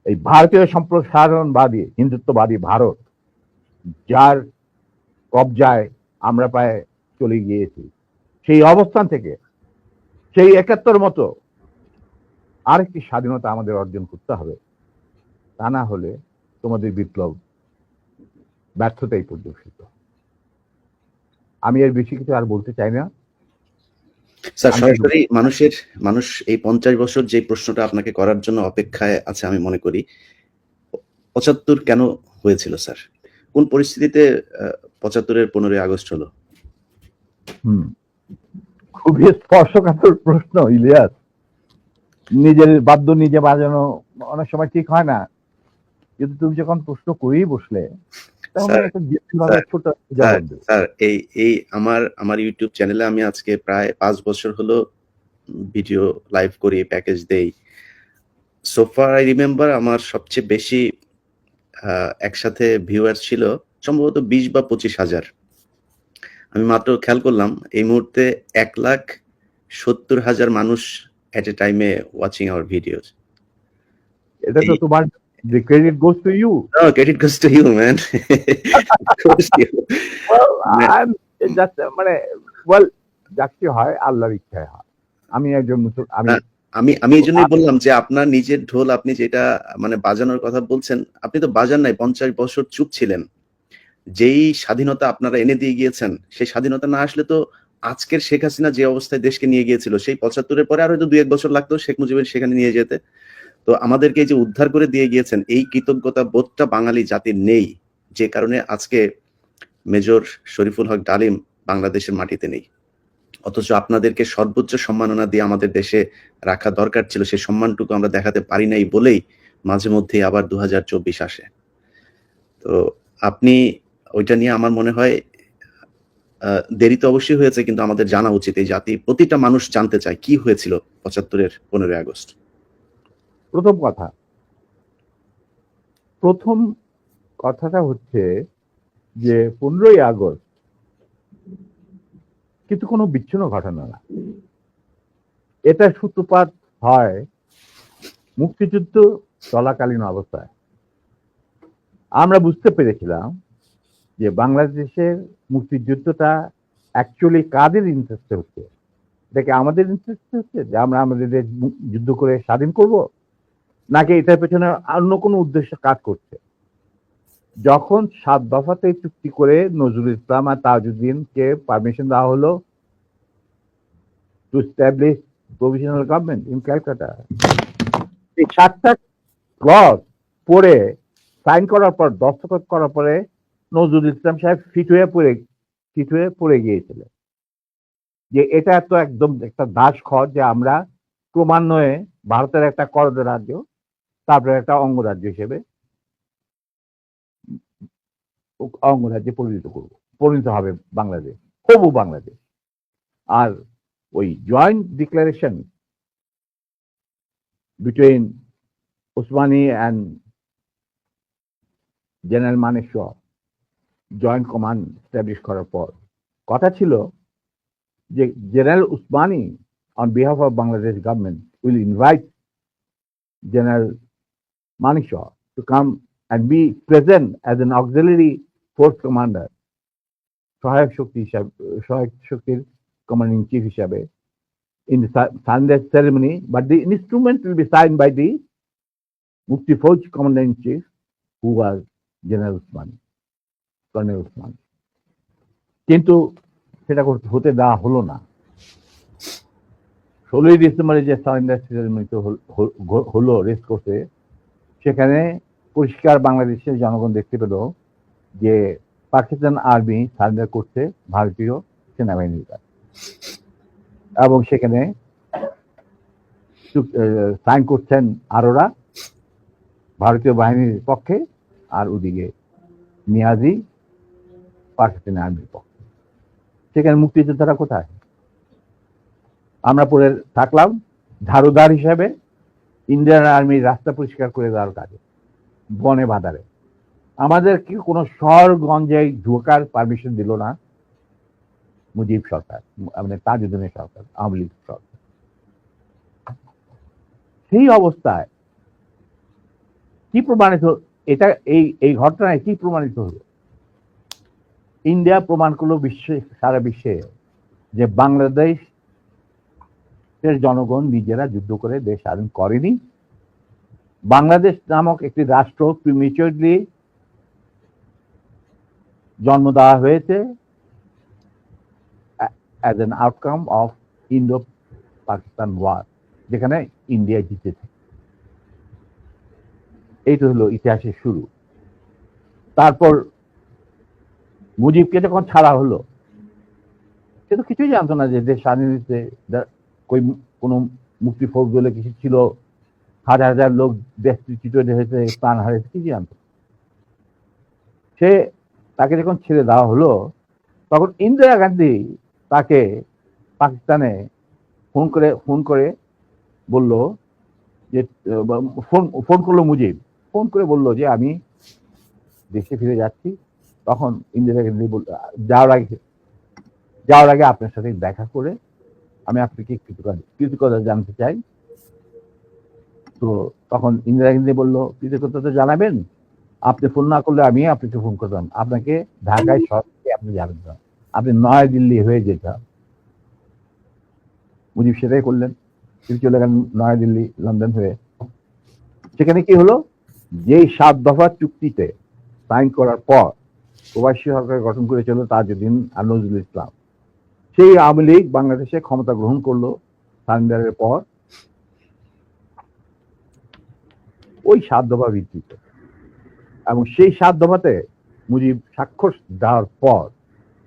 এই ভারতীয় সম্প্রসারণবাদী হিন্দুত্ববাদী ভারত, যার কবজায় আমরা প্রায় চলে গিয়েছি, সেই অবস্থান থেকে সেই 71 মতো আরেকটি স্বাধীনতা আমাদের অর্জন করতে হবে। তা না হলে তোমাদের বিপ্লব ব্যর্থতাই পর্যবেসিত। আমি এর বেশি কিছু আর বলতে চাই না। স্যার, সরাসরি মানুষ এই 50 বছর যে প্রশ্নটা আপনাকে করার জন্য অপেক্ষায় আছে আমি মনে করি, 75 কেন হয়েছিল স্যার? কোন পরিস্থিতিতে 75-এর 15ই আগস্ট হলো? খুবই স্পর্শকাতর প্রশ্ন ইলিয়াস। নিজের বাদ্য নিজে বাজানো অনেক সময় ঠিক হয় না, কিন্তু তুমি যখন প্রশ্ন করেই বসলে স্যার, এই আমার ইউটিউব চ্যানেলে আমি আজকে প্রায় 5 বছর হলো ভিডিও লাইভ করি, প্যাকেজ দেই। সো ফার আই রিমেম্বার আমার সবচেয়ে বেশি একসাথে ভিউয়ার ছিল সম্ভবত 20 বা 25,000। আমি মাত্র খেয়াল করলাম এই মুহূর্তে 1,70,000 মানুষ এট এ টাইমে ওয়াচিং আওয়ার ভিডিওস। এটা তো তোমার, the credit goes to you. No, credit goes to you, man. Goes to you. Well, I'm just well, যাকে হয় আল্লাহর ইচ্ছায় হয়। আমি একজন আমি এই জন্যই বললাম যে আপনার নিজের ঢোল আপনি যেটা মানে বাজানোর কথা বলছেন, আপনি তো বাজান নাই, 50 বছর চুপ ছিলেন। যেই স্বাধীনতা আপনারা এনে দিয়ে গিয়েছেন, সেই স্বাধীনতা না আসলে তো আজকের শেখ হাসিনা যে অবস্থায় দেশকে নিয়ে গিয়েছিল, সেই 75-এর পরে আরো হয়তো 2-1 বছর লাগতো শেখ মুজিবের সেখানে নিয়ে যেতে। তো আমাদেরকে যে উদ্ধার করে দিয়ে গিয়েছেন, এই কৃতজ্ঞতা বোধটা বাঙালি জাতির নেই, যে কারণে আজকে মেজর শরীফুল হক ডালিম বাংলাদেশের মাটিতে নেই। অথচ আপনাদেরকে সর্বোচ্চ সম্মাননা দিয়ে আমাদের দেশে রাখা দরকার ছিল, সেই সম্মানটুকু আমরা দেখাতে পারি নাই বলেই মাঝে মধ্যেই আবার 2024 আসে। তো আপনি ওইটা নিয়ে আমার মনে হয় দেরি তো অবশ্যই হয়েছে, কিন্তু আমাদের জানা উচিত। এই জাতি প্রতিটা মানুষ জানতে চায় কি হয়েছিল 75-এর 15ই আগস্ট। প্রথম কথাটা হচ্ছে যে 15ই আগস্ট কিন্তু কোনো বিচ্ছিন্ন ঘটনা না। এটা সূত্রপাত হয় মুক্তিযুদ্ধ চলাকালীন অবস্থায়। আমরা বুঝতে পেরেছিলাম যে বাংলাদেশের মুক্তিযুদ্ধটা অ্যাকচুয়ালি কাদের ইন্টারেস্টে হচ্ছে। এটাকে আমাদের ইন্টারেস্টে হচ্ছে যে আমরা আমাদের দেশ যুদ্ধ করে স্বাধীন করব, নাকি এটার পেছনে অন্য কোনো উদ্দেশ্য কাজ করছে। যখন 7 দফাতে চুক্তি করে নজরুল ইসলাম আর তাজউদ্দিনকে পারমিশন দেওয়া হলো to establish provisional government in Calcutta, এই 7টা ক্লজ পড়ে সাইন করার পর, দস্তখত করার পরে নজরুল ইসলাম সাহেব ফিট হয়ে পড়ে গিয়েছিলেন যে এটা তো একদম একটা দাস খত যে আমরা ক্রমান্বয়ে ভারতের একটা করদ রাজ্য, তারপরে একটা অঙ্গরাজ্য হিসেবে অঙ্গরাজ্যে পরিণত হবে বাংলাদেশ, হবু বাংলাদেশ। আর ওই joint declaration between Usmani and general Manekshaw joint command establish করার পর কথা ছিল যে general Usmani on behalf of Bangladesh government will invite General Manekshaw to come and be present as an auxiliary force commander, সহায়ক শক্তির commanding chief হিসাবে in the surrender ceremony, but the instrument will be signed by the Mukti Fauj commander in chief, who was General Usmani, Colonel Usmani. কিন্তু সেটা হতে দেওয়া হলো না। 16ই ডিসেম্বরে যে সারেন্ডার সেরেমনি হলো রেস কোর্সে, সেখানে পরিষ্কার বাংলাদেশের জনগণ দেখতে পেল যে পাকিস্তান আর্মি সারেন্ডার করছে ভারতীয় সেনাবাহিনীর কাছে, এবং সেখানে সাইন করছেন আরোরা ভারতীয় বাহিনীর পক্ষে, আর ওদিকে নিয়াজি পাকিস্তানি আর্মির পক্ষে। সেখানে মুক্তিযোদ্ধারা কোথায়? আমরা পড়ে থাকলাম ঝাড়ুদার হিসাবে ইন্ডিয়ান আর্মির রাস্তা পরিষ্কার করে দেওয়ার কাজে, বনে বাদারে। আমাদের কি কোনো শহরগঞ্জে ঢোকার পারমিশন দিল না মুজিব সরকার, মানে তাজউদ্দিনের সরকার, আওয়ামী লীগ সরকার। সেই অবস্থায় কি প্রমাণিত, এটা এই ঘটনায় কি প্রমাণিত হলো? ইন্ডিয়া প্রমাণ করলো সারা বিশ্বে যে বাংলাদেশের জনগণ নিজেরা যুদ্ধ করে দেশ স্বাধীন করেনি। বাংলাদেশ নামক একটি রাষ্ট্র প্রিমেচুরলি জন্ম দেওয়া হয়েছে as an outcome of Indo Pakistan war, যেখানে ইন্ডিয়া জিতেছে। এইটা হলো ইতিহাসের শুরু। তারপর মুজিবকে যখন ছাড়া হলো, সে তো কিছুই জানতো না যে দেশ স্বাধীন হয়েছে, কোনো মুক্তি ফৌজ বলে কিছু ছিল, হাজার হাজার লোক দেশচ্যুত হয়েছে, প্রাণ হারিয়েছে, কিছু জানতো। তাকে যখন ছেড়ে দেওয়া হলো, তখন ইন্দিরা গান্ধী তাকে পাকিস্তানে ফোন করে বলল যে, ফোন করলো মুজিব, ফোন করে বলল যে আমি দেশে ফিরে যাচ্ছি। তখন ইন্দিরা গান্ধী যাওয়ার আগে আপনার সাথে দেখা করে আমি আপনাকে কৃতজ্ঞতা জানতে চাই। তো তখন ইন্দিরা গান্ধী বলল, কৃতজ্ঞতা জানাবেন, আপনি ফোন না করলে আমি আপনাকে ফোন করতাম, আপনাকে ঢাকায় সরাসরি আপনি যাবেন না, আপনি নয়াদিল্লি হয়ে যেতাম। মুজিব সেটাই করলেন, তিনি চলে গেলেন নয়াদিল্লি, লন্ডন হয়ে। সেখানে কি হলো, যেই 7 দফা চুক্তিতে সাইন করার পর প্রবাসী সরকার গঠন করেছিল তাজউদ্দিন আর নজরুল ইসলাম, সেই আওয়ামী লীগ বাংলাদেশে ক্ষমতা গ্রহণ করলো সারেন্ডারের পর ওই 7 দফা ভিত্তিতে। এবং সেই 7 দফাতে মুজিব স্বাক্ষর দেওয়ার পর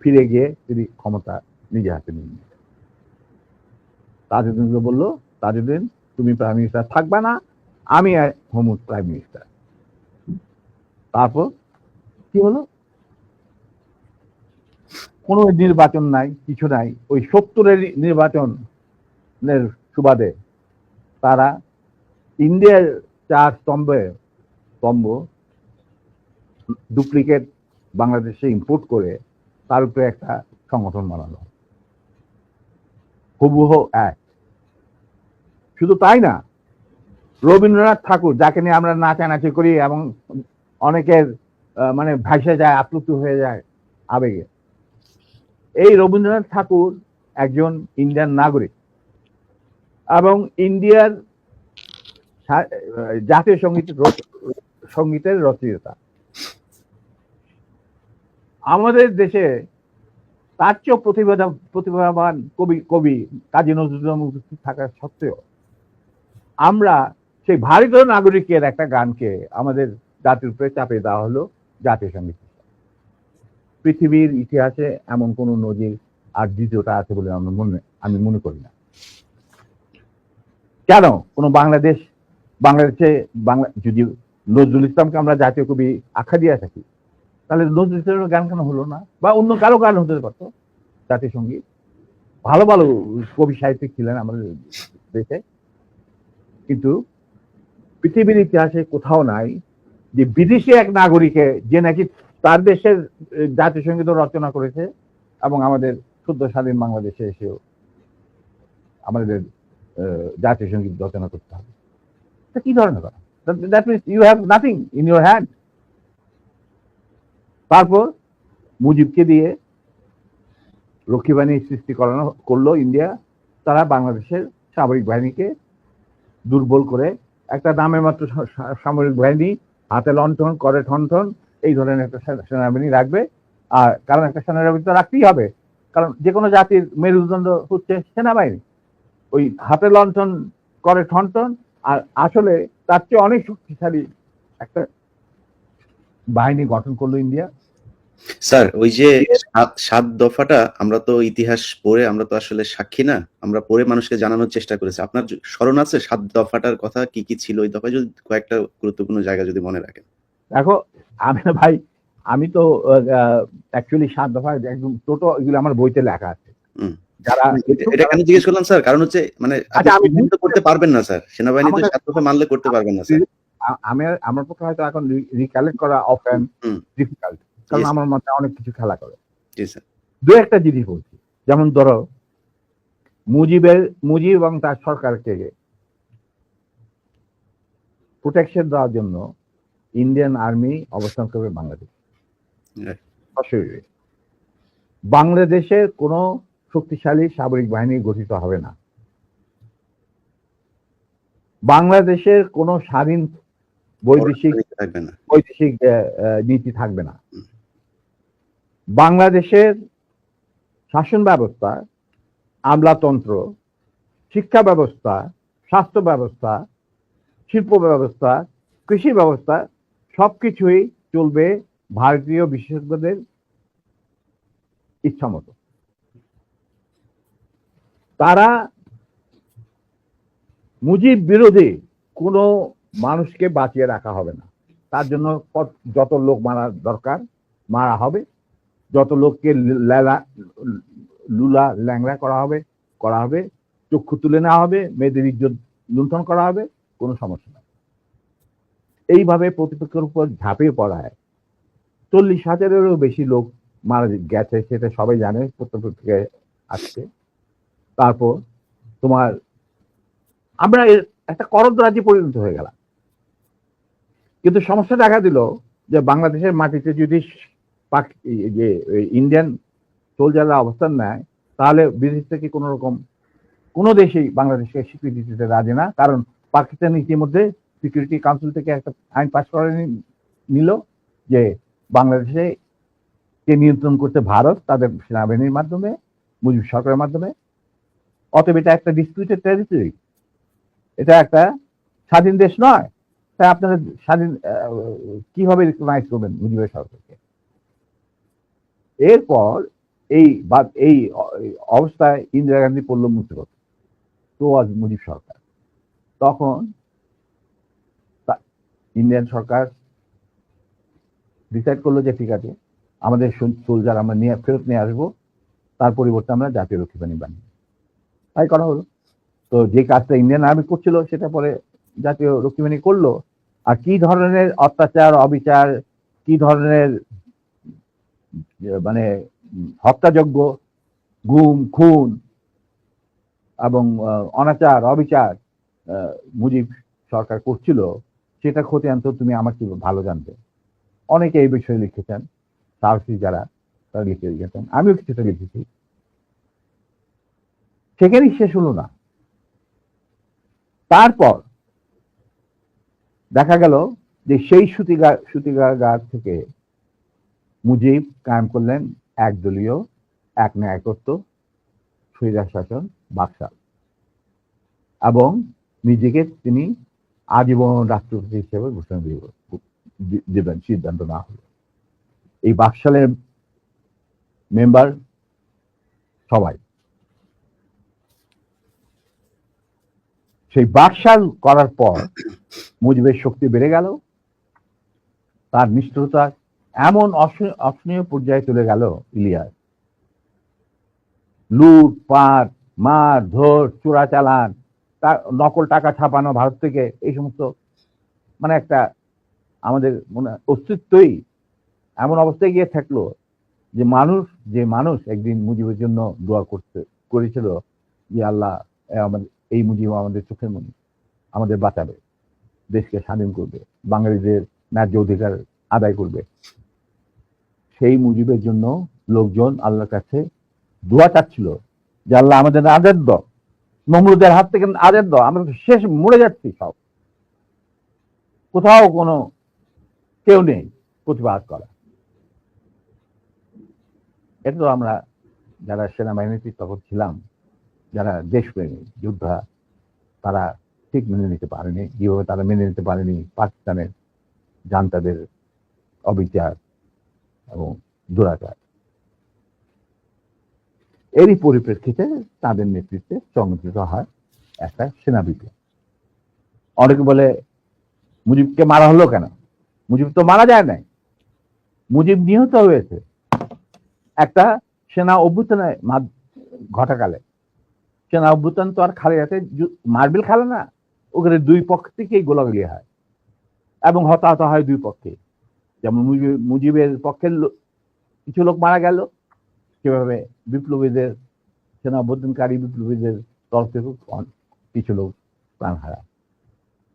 ফিরে গিয়ে তিনি ক্ষমতা নিজে হাতে নিয়ে নিলেন। তাজউদ্দিনকে বলল, তাজউদ্দিন তুমি প্রাইম মিনিস্টার থাকবে না, আমি হমুদ প্রাইম মিনিস্টার। তারপর কি হলো, কোনো নির্বাচন নাই, কিছু নাই। ওই 70-এর নির্বাচনের সুবাদে তারা ইন্ডিয়ার 4 স্তম্ভ ডুপ্লিকেট বাংলাদেশে ইম্পোর্ট করে তার উপরে একটা সংগঠন বানানো, হুবহু এক। শুধু তাই না, রবীন্দ্রনাথ ঠাকুর, যাকে নিয়ে আমরা নাচানাচি করি এবং অনেকের মানে ভাসে যায়, আপ্লুত হয়ে যায় আবেগে, এই রবীন্দ্রনাথ ঠাকুর একজন ইন্ডিয়ান নাগরিক এবং ইন্ডিয়ার জাতীয় সঙ্গীতের রচয়িতা। আমাদের দেশে তার চেয়েও প্রতিভাবান কবি কাজী নজরুল ইসলাম উপস্থিত থাকা সত্ত্বেও আমরা সেই ভারতীয় নাগরিকের একটা গানকে আমাদের জাতির উপরে চাপিয়ে দেওয়া হলো জাতীয় সঙ্গীত। পৃথিবীর ইতিহাসে এমন কোন নজির আর দ্বিতীয়টা আছে বলে আমি মনে করি না। কেন কোন বাংলাদেশে যদি নজরুল ইসলামকে আমরা জাতীয় কবি আখ্যা দিয়ে থাকি, তাহলে নজরুল ইসলামের গান কেন হলো না? বা অন্য কারো গান হতে পারতো জাতীয় সঙ্গীত। ভালো ভালো কবি সাহিত্যিক ছিলেন আমাদের দেশে, কিন্তু পৃথিবীর ইতিহাসে কোথাও নাই যে বিদেশি এক নাগরিকে যে নাকি তার দেশের জাতীয় সঙ্গীত রচনা করেছে এবং আমাদের সদ্য স্বাধীন বাংলাদেশে এসেও আমাদের জাতীয় সঙ্গীত রচনা করতে হবে। কি ধরনের কথা? That means you have nothing in your hand. তারপর মুজিবকে দিয়ে রক্ষী বাহিনী সৃষ্টি করলো ইন্ডিয়া। তারা বাংলাদেশের সামরিক বাহিনীকে দুর্বল করে একটা নামে মাত্র সামরিক বাহিনী, হাতে লণ্ঠন, করে ঠনঠন, এই ধরনের একটা সেনাবাহিনী রাখবে। আর কারণ একটা সেনাবাহিনী তো রাখতেই হবে, কারণ যে কোনো জাতির মেরুদণ্ড হচ্ছে সেনাবাহিনী। ওই হাতে লণ্ঠন, করে ঠনঠন, আর আসলে তার চেয়ে অনেক শক্তিশালী একটা বাহিনী গঠন করলো ইন্ডিয়া। স্যার, ওই যে 7 দফাটা আমরা তো ইতিহাস পড়ে, আমরা তো আসলে সাক্ষী না, আমরা পড়ে মানুষকে জানানোর চেষ্টা করেছি। আপনার স্মরণ আছে 7 দফাটার কথা কি কি ছিল? ওই দফায় যদি কয়েকটা গুরুত্বপূর্ণ জায়গা যদি মনে রাখেন। দেখো ভাই, আমি তো অ্যাকচুয়ালি 7 দফা একদম টোটো এগুলো আমার বইতে লেখা আছে। যারা এটা কেন জিজ্ঞেস করলাম স্যার, কারণ হচ্ছে মানে আপনি তো করতে পারবেন না স্যার, সেনাবাহিনী তো 7 দফা মানলে করতে পারবেন না স্যার। আমার পক্ষে হয়তো এখন রিকালেক্ট করা অফেন ডিফিকাল্ট, কারণ আমার মাথায় অনেক কিছু খেলা করে। দু একটা জিনিস বলছি, যেমন ধরো মুজিব এবং তার সরকারকে প্রোটেকশন দেওয়ার জন্য ইন্ডিয়ান আর্মি অবস্থান করবে বাংলাদেশ। Right. অশরীরে বাংলাদেশের কোনো শক্তিশালী সামরিক বাহিনী গঠিত হবে না। বাংলাদেশের কোনো স্বাধীন বৈদেশিক থাকবে না। নীতি থাকবে না। বাংলাদেশের শাসন ব্যবস্থা, আমলাতন্ত্র, শিক্ষা ব্যবস্থা, স্বাস্থ্য ব্যবস্থা, শিল্প ব্যবস্থা, কৃষি ব্যবস্থা সবকিছুই চলবে ভারতীয় বিশেষজ্ঞদের ইচ্ছা মতো। তারা মুজিব বিরোধী কোনো মানুষকে বাঁচিয়ে রাখা হবে না। তার জন্য যত লোক মারা দরকার মারা হবে, যত লোককে লুলা ল্যাংড়া করা হবে, চক্ষু তুলে নেওয়া হবে, মেয়েদের ইজ্জত লুণ্ঠন করা হবে, কোনো সমস্যা নেই। এইভাবে প্রতিপক্ষের উপর ঝাঁপিয়ে পড়ায় 40,000-এরও বেশি লোক মারা গেছে, সেটা সবাই জানে প্রত্যেক আসছে। তারপর তোমার আমরা একটা করদরাজি পরিণত হয়ে গেলাম। কিন্তু সমস্যা দেখা দিল যে বাংলাদেশের মাটিতে যদি ইন্ডিয়ান সোলজাররা অবস্থান নেয়, তাহলে বিদেশ থেকে কোনো দেশেই বাংলাদেশকে স্বীকৃতি দিতে রাজি না। কারণ পাকিস্তান ইতিমধ্যে সিকিউরিটি কাউন্সিল থেকে একটা আইন পাস করে নিল যে বাংলাদেশে কে নিয়ন্ত্রণ করতে ভারত তাদের সেনাবাহিনীর মাধ্যমে, মুজিব সরকারের মাধ্যমে। অতএব এটা একটা ডিসপিউটেড টেরিটরি, এটা একটা স্বাধীন দেশ নয়। তাই আপনারা স্বাধীন কিভাবে রিকগনাইজ করবেন মুজিবের সরকারকে? এরপর এই অবস্থায় ইন্দিরা গান্ধী পড়ল মুসিবত, তো আজ মুজিব সরকার। তখন ইন্ডিয়ান সরকার ডিসাইড করলো যে ঠিক আছে, আমাদের সোলজার আমরা ফেরত নিয়ে আসবো, তার পরিবর্তে আমরা জাতীয় রক্ষী বাহিনী বানিয়ে তাই করা হলো। তো যে কাজটা ইন্ডিয়ান আর্মি করছিল সেটা পরে জাতীয় রক্ষী বাহিনী করলো। আর কি ধরনের অত্যাচার, অবিচার, কি ধরনের মানে হত্যাযজ্ঞ, গুম, খুন এবং অনাচার, অবিচার মুজিব সরকার করছিল, সেটা খতিয়ান তো তুমি আমার কি ভালো জানতে। অনেকে এই বিষয়ে লিখেছেন, সাহসী যারা তারা লিখেছেন, আমিও কিছুটা লিখেছি। সেখানেই শেষ হলো না। তারপর দেখা গেল যে সেই সূতিকাগার থেকে মুজিব কায়েম করলেন একদলীয় এক ন্যায়তত্ত্ব স্বৈরাচার শাসন বাকশাল, এবং নিজেকে তিনি আজীবন রাষ্ট্রপতি হিসেবে ঘোষণা দেবেন সিদ্ধান্ত না হলো। এই বাকশালের মেম্বার সবাই। সেই বাকশাল করার পর মুজিবের শক্তি বেড়ে গেল, তার নিষ্ঠুরতা এমন অসহনীয় পর্যায়ে চলে গেল, ইলিয়াস লুট পাট, মার ধর, চোরাচালান, নকল টাকা ছাপানো ভারত থেকে, এই সমস্ত মানে একটা আমাদের মনে অস্তিত্বই এমন অবস্থায় গিয়ে থাকলো যে মানুষ একদিন মুজিবের জন্য দোয়া করেছিল যে আল্লাহ এই মুজিব আমাদের চোখের মনি, আমাদের বাঁচাবে, দেশকে স্বাধীন করবে, বাঙালিদের ন্যায্য অধিকার আদায় করবে। সেই মুজিবের জন্য লোকজন আল্লাহর কাছে দোয়া চাচ্ছিল যে আল্লাহ আমাদের আজাদ দাও, নমরুদের হাত থেকে আজাদ দাও, আমরা শেষ মরে যাচ্ছি, সব কোথাও কোনো কেউ নেই প্রতিবাদ করা। এটা তো আমরা যারা সেনাবাহিনীতে তখন ছিলাম, যারা দেশপ্রেমী যোদ্ধা, তারা ঠিক মেনে নিতে পারেনি। যেভাবে তারা মেনে নিতে পারেনি পাকিস্তানের জান্তাদের অবিচার এবং দুরাচার। এরই পরিপ্রেক্ষিতে তাদের নেতৃত্বে সংগঠিত হয় একটা সেনা বিপ্লব। অনেকে বলে মুজিবকে মারা হলো কেন? মুজিব তো মারা যায় নাই, মুজিব নিহত হয়েছে একটা সেনা অভ্যুত্থানের ঘটাকালে। সেনা অভ্যুত্থান তো আর খালি হাতে মার্বেল খেলে না, ওখানে দুই পক্ষ থেকেই গোলাগুলি হয় এবং হতাহত হয় দুই পক্ষে। যেমন মুজিবের পক্ষের কিছু লোক মারা গেল, সেভাবে বিপ্লবীদের, সেনা অভ্যুত্থানকারী বিপ্লবীদের তরফ থেকে কিছু লোক প্রাণ হারায়।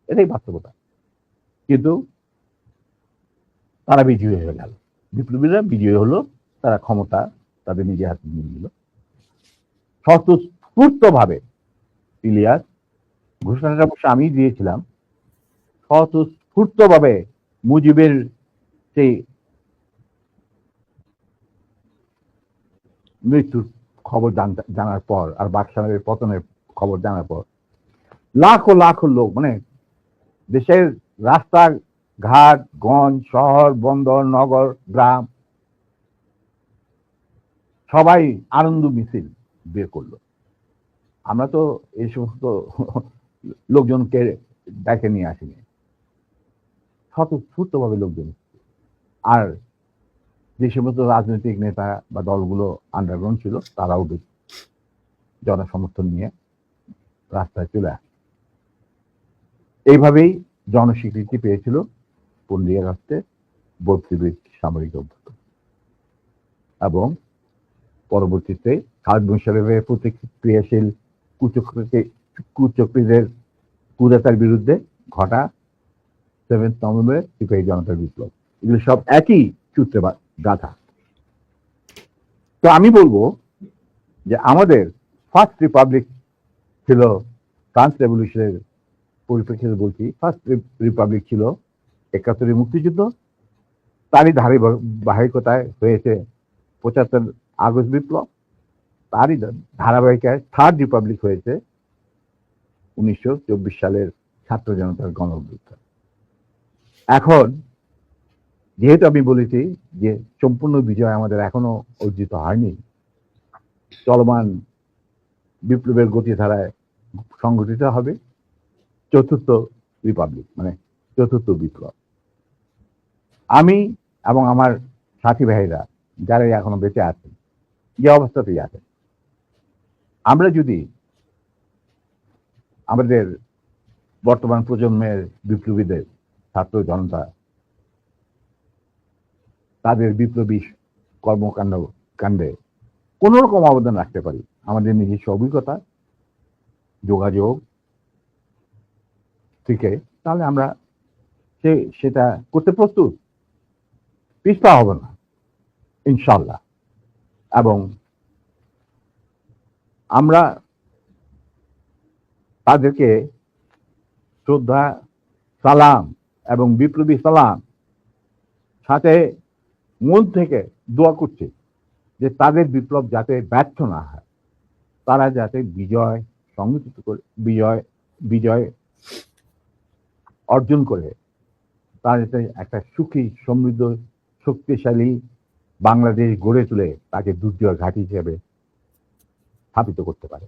এটাই বাস্তবতা। কিন্তু তারা বিজয়ী হয়ে গেল, বিপ্লবীরা বিজয়ী হলো, তারা ক্ষমতা তাদের নিজের হাতে নিয়ে নিল স্বতঃস্ফূর্ত ভাবে। ইলিয়াস, ঘোষণাটা অবশ্য আমি দিয়েছিলাম, স্বতঃস্ফূর্ত ভাবে মুজিবের সেই মৃত্যুর খবর জানার পর আর বাকশালের পতনের খবর জানার পর লাখো লাখো লোক, মানে দেশের রাস্তা ঘাট গঞ্জ শহর বন্দর নগর গ্রাম সবাই আনন্দ মিছিল বের করলো। আমরা তো এই সমস্ত লোকজনকে ডেকে নিয়ে আসিনি, স্বতঃস্ফূর্ত ভাবে লোকজন। আর যে সমস্ত রাজনৈতিক নেতা বা দলগুলো আন্ডারগ্রাউন্ড ছিল তারাও জনসমর্থন নিয়ে রাস্তায় চলে আসে। এইভাবেই জনস্বীকৃতি পেয়েছিল 15 আগস্টে 32 সামরিক অভ্যুত্থান। এবং পরবর্তীতে খালেদ মোশাররফের প্রতিক্রিয়াশীল কুচক্রীদের কুদাতার বিরুদ্ধে ঘটা 7 নভেম্বর সিপাহী জনতার বিপ্লব, এগুলো সব একই সূত্রে গাথা। তো আমি বলবো যে আমাদের ফার্স্ট রিপাবলিক ছিল ফ্রান্স রেভলিউশনের পরিপ্রেক্ষিতে বলছি, ফার্স্ট রিপাবলিক ছিল 71 মুক্তিযুদ্ধ, তারই ধারাবাহিকতায় হয়েছে 75 আগস্ট বিপ্লব, তারই ধারাবাহিকায় থার্ড রিপাবলিক হয়েছে 1924 সালের ছাত্র জনতার গণ অভ্যুত্থান। এখন যেহেতু আমি বলেছি যে সম্পূর্ণ বিজয় আমাদের এখনো অর্জিত হয়নি, চলমান বিপ্লবের গতিধারায় সংগঠিত হবে চতুর্থ রিপাবলিক, মানে চতুর্থ বিপ্লব। আমি এবং আমার সাথী ভাইরা যারা এখনো বেঁচে আছেন, যে অবস্থাতেই আছেন, আমরা যদি আমাদের বর্তমান প্রজন্মের বিপ্লবীদের ছাত্র জনতা তাদের বিপ্লবী কাণ্ডে কোন রকম অবদান রাখতে পারি, আমাদের নিজস্ব অভিজ্ঞতা যোগাযোগ থেকে, তাহলে আমরা সেটা করতে প্রস্তুত, পিছপা হব না ইনশাল্লাহ। এবং আমরা তাদেরকে শ্রদ্ধা সালাম এবং বিপ্লবী সালাম সাথে মন থেকে দোয়া করছি যে তাদের বিপ্লব যাতে ব্যর্থ না হয়, তারা যাতে বিজয় সংগঠিত করে বিজয় অর্জন করে, তারা যাতে একটা সুখী সমৃদ্ধ শক্তিশালী বাংলাদেশ গড়ে তুলে তাকে দুর্জয় ঘাঁটি হিসেবে স্থাপিত করতে পারে।